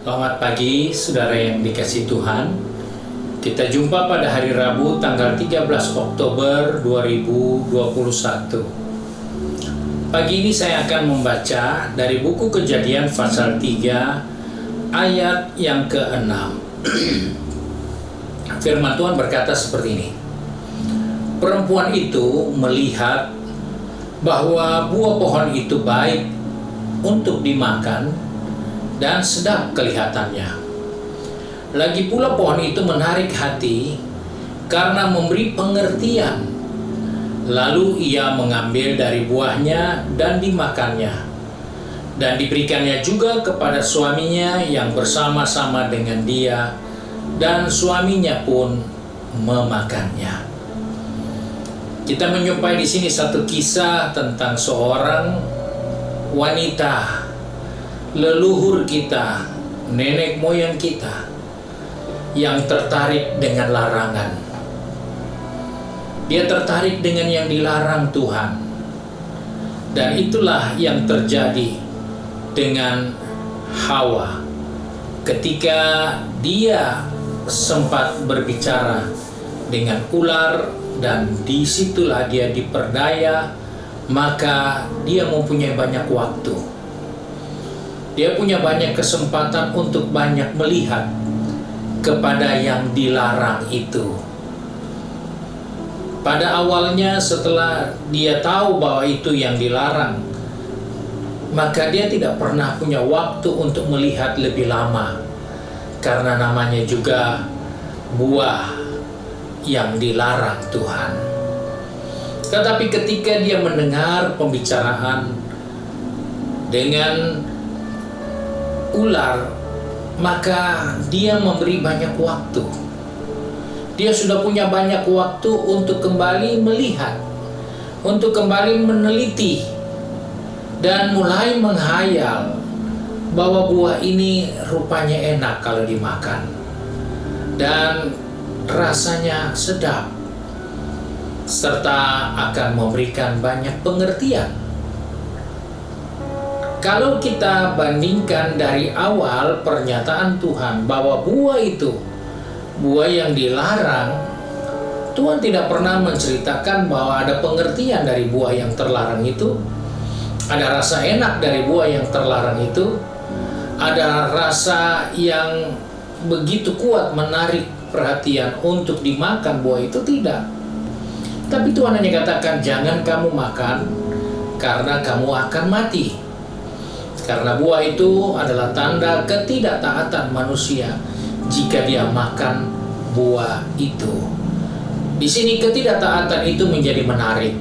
Selamat pagi saudara yang dikasihi Tuhan. Kita jumpa pada hari Rabu tanggal 13 Oktober 2021. Pagi ini saya akan membaca dari buku Kejadian pasal 3 ayat yang ke-6. Firman Tuhan berkata seperti ini. Perempuan itu melihat bahwa buah pohon itu baik untuk dimakan dan sedap kelihatannya. Lagi pula pohon itu menarik hati karena memberi pengertian. Lalu ia mengambil dari buahnya dan dimakannya, dan diberikannya juga kepada suaminya yang bersama-sama dengan dia, dan suaminya pun memakannya. Kita menjumpai di sini satu kisah tentang seorang wanita, leluhur kita, nenek moyang kita, yang tertarik dengan larangan. Dia tertarik dengan yang dilarang Tuhan. Dan itulah yang terjadi dengan Hawa ketika dia sempat berbicara dengan ular, dan disitulah dia diperdaya, maka dia mempunyai banyak waktu. Dia punya banyak kesempatan untuk banyak melihat kepada yang dilarang itu. Pada awalnya setelah dia tahu bahwa itu yang dilarang, maka dia tidak pernah punya waktu untuk melihat lebih lama, karena namanya juga buah yang dilarang Tuhan. Tetapi ketika dia mendengar pembicaraan dengan ular, maka dia memberi banyak waktu. Dia sudah punya banyak waktu untuk kembali melihat, untuk kembali meneliti, dan mulai menghayal bahwa buah ini rupanya enak kalau dimakan, dan rasanya sedap, serta akan memberikan banyak pengertian. Kalau kita bandingkan dari awal pernyataan Tuhan bahwa buah itu buah yang dilarang, Tuhan tidak pernah menceritakan bahwa ada pengertian dari buah yang terlarang itu, ada rasa enak dari buah yang terlarang itu, ada rasa yang begitu kuat menarik perhatian untuk dimakan buah itu, tidak. Tapi Tuhan hanya katakan, jangan kamu makan karena kamu akan mati. Karena buah itu adalah tanda ketidaktaatan manusia jika dia makan buah itu. Di sini ketidaktaatan itu menjadi menarik.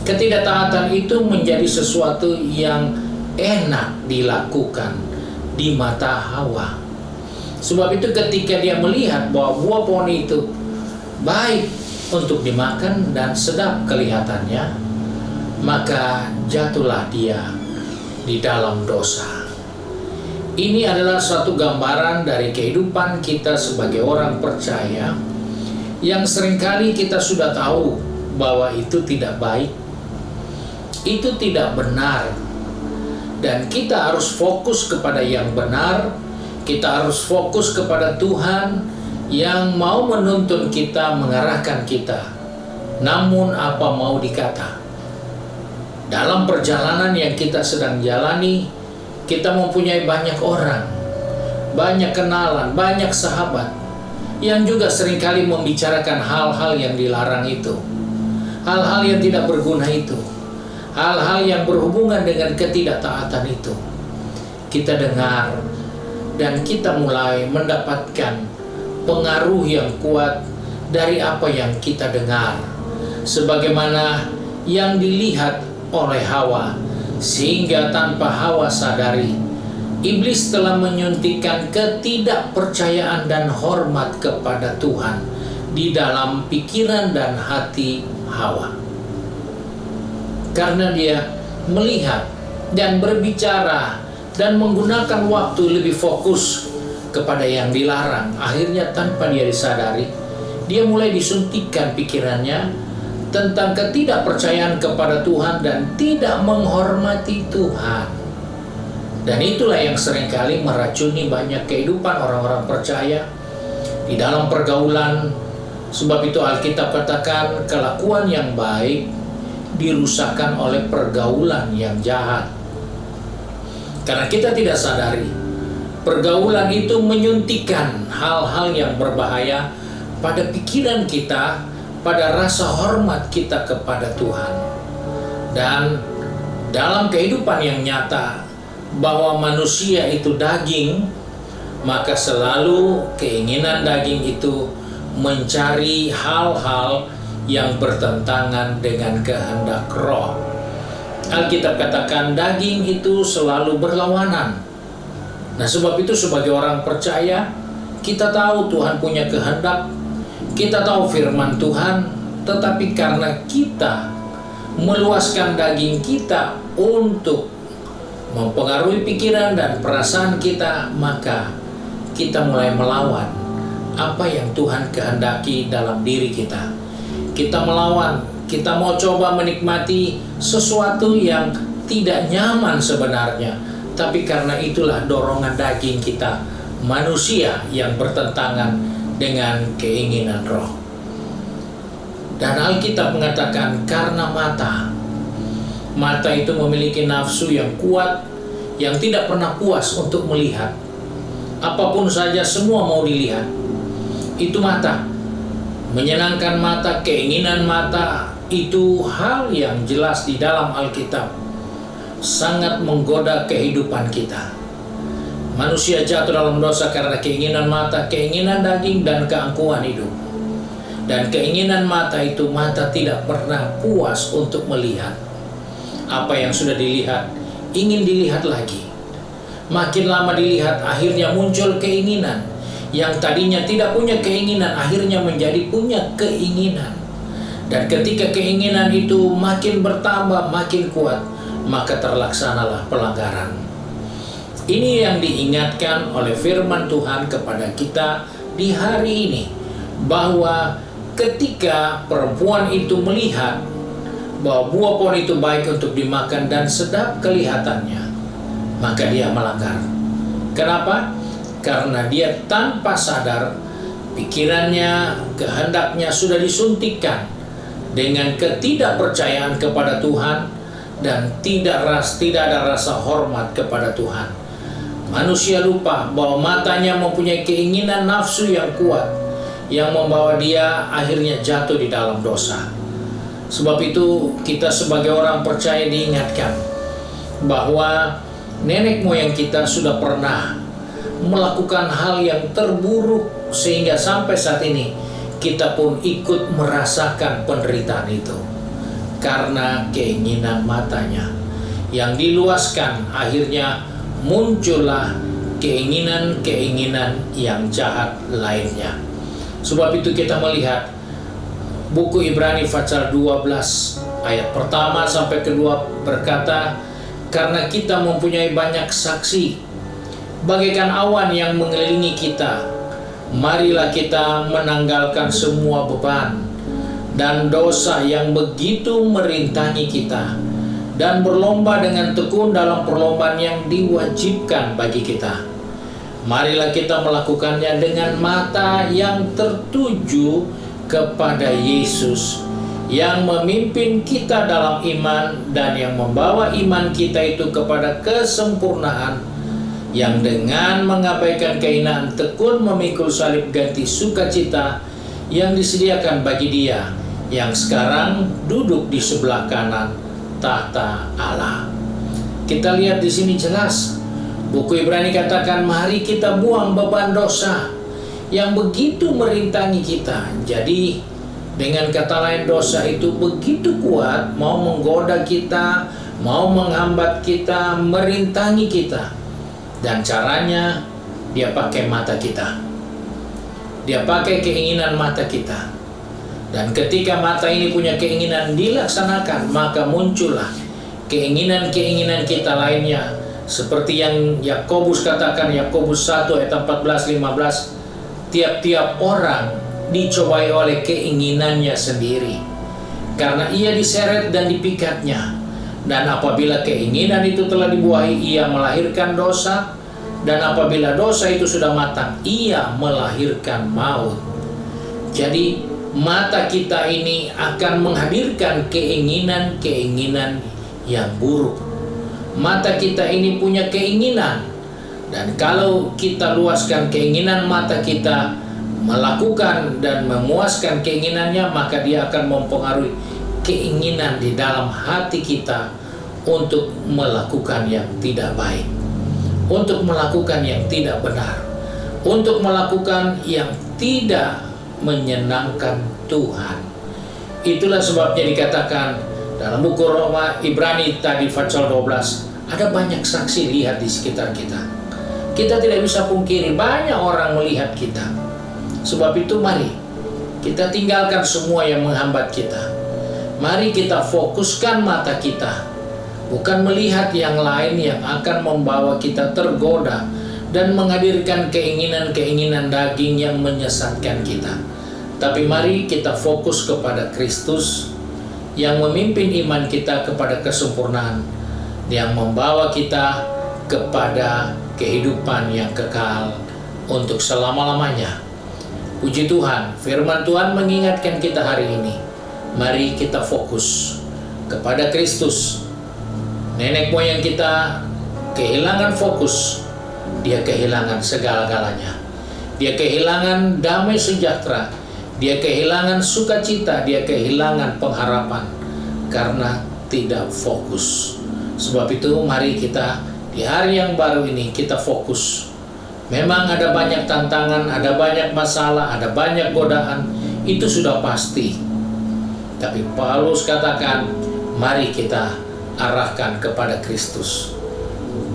Ketidaktaatan itu menjadi sesuatu yang enak dilakukan di mata Hawa. Sebab itu ketika dia melihat bahwa buah pohon itu baik untuk dimakan dan sedap kelihatannya, maka jatuhlah dia di dalam dosa. Ini adalah suatu gambaran dari kehidupan kita sebagai orang percaya, yang seringkali kita sudah tahu bahwa itu tidak baik, itu tidak benar, dan kita harus fokus kepada yang benar. Kita harus fokus kepada Tuhan yang mau menuntun kita, mengarahkan kita. Namun apa mau dikata, dalam perjalanan yang kita sedang jalani, kita mempunyai banyak orang, banyak kenalan, banyak sahabat yang juga seringkali membicarakan hal-hal yang dilarang itu, hal-hal yang tidak berguna itu, hal-hal yang berhubungan dengan ketidaktaatan itu. Kita dengar dan kita mulai mendapatkan pengaruh yang kuat dari apa yang kita dengar, sebagaimana yang dilihat oleh Hawa, sehingga tanpa Hawa sadari, iblis telah menyuntikkan ketidakpercayaan dan hormat kepada Tuhan di dalam pikiran dan hati Hawa. Karena dia melihat dan berbicara dan menggunakan waktu lebih fokus kepada yang dilarang, akhirnya tanpa dia disadari, dia mulai disuntikkan pikirannya tentang ketidakpercayaan kepada Tuhan dan tidak menghormati Tuhan. Dan itulah yang seringkali meracuni banyak kehidupan orang-orang percaya di dalam pergaulan. Sebab itu Alkitab katakan kelakuan yang baik dirusakkan oleh pergaulan yang jahat. Karena kita tidak sadari, pergaulan itu menyuntikkan hal-hal yang berbahaya pada pikiran kita, pada rasa hormat kita kepada Tuhan. Dan dalam kehidupan yang nyata, bahwa manusia itu daging, maka selalu keinginan daging itu mencari hal-hal yang bertentangan dengan kehendak roh. Alkitab katakan daging itu selalu berlawanan. Nah, sebab itu sebagai orang percaya, kita tahu Tuhan punya kehendak, kita tahu firman Tuhan, tetapi karena kita meluaskan daging kita untuk mempengaruhi pikiran dan perasaan kita, maka kita mulai melawan apa yang Tuhan kehendaki dalam diri kita. Kita melawan, kita mau coba menikmati sesuatu yang tidak nyaman sebenarnya, tapi karena itulah dorongan daging kita, manusia yang bertentangan dengan keinginan roh. Dan Alkitab mengatakan karena mata itu memiliki nafsu yang kuat, yang tidak pernah puas untuk melihat. Apapun saja semua mau dilihat. Itu mata. Menyenangkan mata, keinginan mata, itu hal yang jelas di dalam Alkitab. Sangat menggoda kehidupan kita. Manusia jatuh dalam dosa karena keinginan mata, keinginan daging, dan keangkuhan hidup. Dan keinginan mata itu, mata tidak pernah puas untuk melihat. Apa yang sudah dilihat, ingin dilihat lagi. Makin lama dilihat, akhirnya muncul keinginan. Yang tadinya tidak punya keinginan, akhirnya menjadi punya keinginan. Dan ketika keinginan itu makin bertambah, makin kuat, maka terlaksanalah pelanggaran. Ini yang diingatkan oleh firman Tuhan kepada kita di hari ini, bahwa ketika perempuan itu melihat bahwa buah pohon itu baik untuk dimakan dan sedap kelihatannya, maka dia melanggar. Kenapa? Karena dia tanpa sadar, pikirannya, kehendaknya sudah disuntikkan dengan ketidakpercayaan kepada Tuhan dan tidak ada rasa hormat kepada Tuhan. Manusia lupa bahwa matanya mempunyai keinginan nafsu yang kuat, yang membawa dia akhirnya jatuh di dalam dosa. Sebab itu kita sebagai orang percaya diingatkan bahwa nenek moyang kita sudah pernah melakukan hal yang terburuk, sehingga sampai saat ini kita pun ikut merasakan penderitaan itu karena keinginan matanya yang diluaskan. Akhirnya muncullah keinginan-keinginan yang jahat lainnya. Sebab itu kita melihat buku Ibrani pasal 12 ayat pertama sampai kedua berkata, karena kita mempunyai banyak saksi bagaikan awan yang mengelilingi kita, marilah kita menanggalkan semua beban dan dosa yang begitu merintangi kita, dan berlomba dengan tekun dalam perlombaan yang diwajibkan bagi kita. Marilah kita melakukannya dengan mata yang tertuju kepada Yesus, yang memimpin kita dalam iman dan yang membawa iman kita itu kepada kesempurnaan, yang dengan mengabaikan keinginan tekun memikul salib ganti sukacita yang disediakan bagi Dia yang sekarang duduk di sebelah kanan tahta Allah. Kita lihat di sini jelas, buku Ibrani katakan, mari kita buang beban dosa yang begitu merintangi kita. Jadi dengan kata lain, dosa itu begitu kuat, mau menggoda kita, mau menghambat kita, merintangi kita. Dan caranya, dia pakai mata kita. Dia pakai keinginan mata kita. Dan ketika mata ini punya keinginan dilaksanakan, maka muncullah keinginan-keinginan kita lainnya. Seperti yang Yakobus katakan, Yakobus 1 ayat 14-15, tiap-tiap orang dicobai oleh keinginannya sendiri, karena ia diseret dan dipikatnya Dan apabila keinginan itu telah dibuahi, ia melahirkan dosa. Dan apabila dosa itu sudah matang, ia melahirkan maut. Jadi mata kita ini akan menghadirkan keinginan-keinginan yang buruk. Mata kita ini punya keinginan. Dan kalau kita luaskan keinginan mata kita melakukan dan memuaskan keinginannya, maka dia akan mempengaruhi keinginan di dalam hati kita untuk melakukan yang tidak baik, untuk melakukan yang tidak benar, untuk melakukan yang tidak menyenangkan Tuhan. Itulah sebabnya dikatakan dalam buku Roma Ibrani tadi pasal 12, ada banyak saksi lihat di sekitar kita. Kita tidak bisa pungkiri banyak orang melihat kita. Sebab itu mari kita tinggalkan semua yang menghambat kita. Mari kita fokuskan mata kita, bukan melihat yang lain yang akan membawa kita tergoda dan menghadirkan keinginan-keinginan daging yang menyesatkan kita. Tapi mari kita fokus kepada Kristus yang memimpin iman kita kepada kesempurnaan, yang membawa kita kepada kehidupan yang kekal untuk selama-lamanya. Puji Tuhan, firman Tuhan mengingatkan kita hari ini. Mari kita fokus kepada Kristus. Nenek moyang kita kehilangan fokus, dia kehilangan segala-galanya. Dia kehilangan damai sejahtera, dia kehilangan sukacita, dia kehilangan pengharapan karena tidak fokus. Sebab itu mari kita di hari yang baru ini kita fokus. Memang ada banyak tantangan, ada banyak masalah, ada banyak godaan, itu sudah pasti. Tapi Paulus katakan, mari kita arahkan kepada Kristus.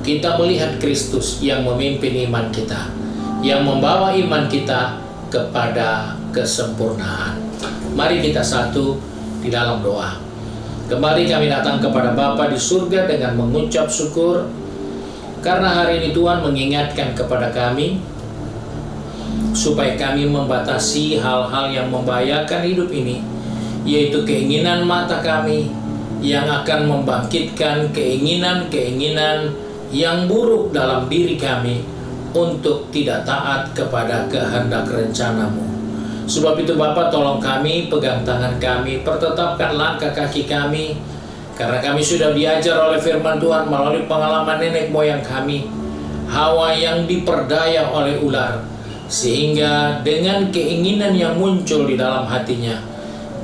Kita melihat Kristus yang memimpin iman kita, yang membawa iman kita kepada kesempurnaan. Mari kita satu di dalam doa. Kembali kami datang kepada Bapa di surga dengan mengucap syukur, karena hari ini Tuhan mengingatkan kepada kami supaya kami membatasi hal-hal yang membahayakan hidup ini, yaitu keinginan mata kami yang akan membangkitkan keinginan-keinginan yang buruk dalam diri kami untuk tidak taat kepada kehendak rencana-Mu. Sebab itu Bapa, tolong kami, pegang tangan kami, pertetapkan langkah kaki kami, karena kami sudah diajar oleh firman Tuhan melalui pengalaman nenek moyang kami, Hawa yang diperdaya oleh ular, sehingga dengan keinginan yang muncul di dalam hatinya,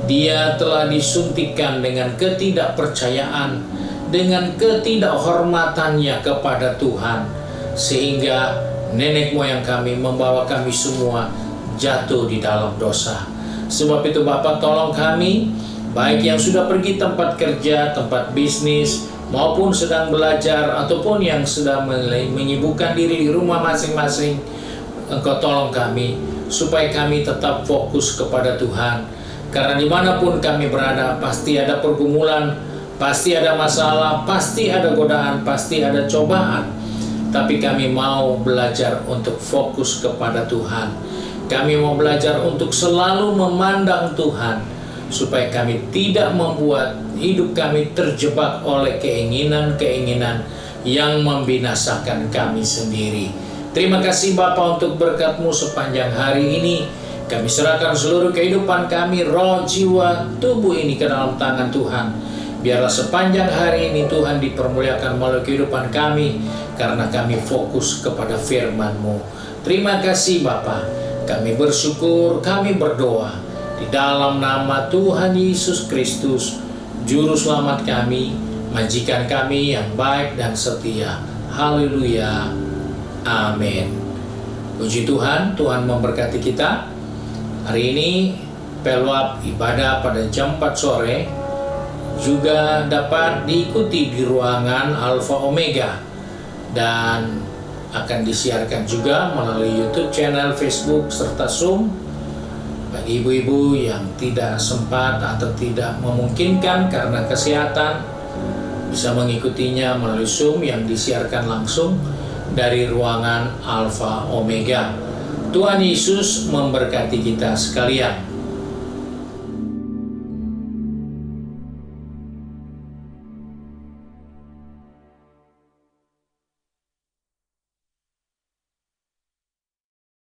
dia telah disuntikkan dengan ketidakpercayaan, dengan ketidakhormatannya kepada Tuhan, sehingga nenek moyang kami membawa kami semua jatuh di dalam dosa. Sebab itu Bapa, tolong kami, baik yang sudah pergi tempat kerja, tempat bisnis, maupun sedang belajar, ataupun yang sedang menyibukkan diri di rumah masing-masing, Engkau tolong kami, supaya kami tetap fokus kepada Tuhan. Karena dimanapun kami berada, pasti ada pergumulan, pasti ada masalah, pasti ada godaan, pasti ada cobaan. Tapi kami mau belajar untuk fokus kepada Tuhan. Kami mau belajar untuk selalu memandang Tuhan, supaya kami tidak membuat hidup kami terjebak oleh keinginan-keinginan yang membinasakan kami sendiri. Terima kasih Bapa untuk berkat-Mu sepanjang hari ini. Kami serahkan seluruh kehidupan kami, roh, jiwa, tubuh ini ke dalam tangan Tuhan. Biarlah sepanjang hari ini Tuhan dipermuliakan melalui kehidupan kami, karena kami fokus kepada firman-Mu. Terima kasih Bapa. Kami bersyukur, kami berdoa di dalam nama Tuhan Yesus Kristus, Juru Selamat kami, majikan kami yang baik dan setia. Haleluya. Amin. Puji Tuhan, Tuhan memberkati kita. Hari ini pelwap ibadah pada jam 4 sore juga dapat diikuti di ruangan Alfa Omega, dan akan disiarkan juga melalui YouTube channel, Facebook, serta Zoom. Bagi ibu-ibu yang tidak sempat atau tidak memungkinkan karena kesehatan, bisa mengikutinya melalui Zoom yang disiarkan langsung dari ruangan Alfa Omega. Tuhan Yesus memberkati kita sekalian.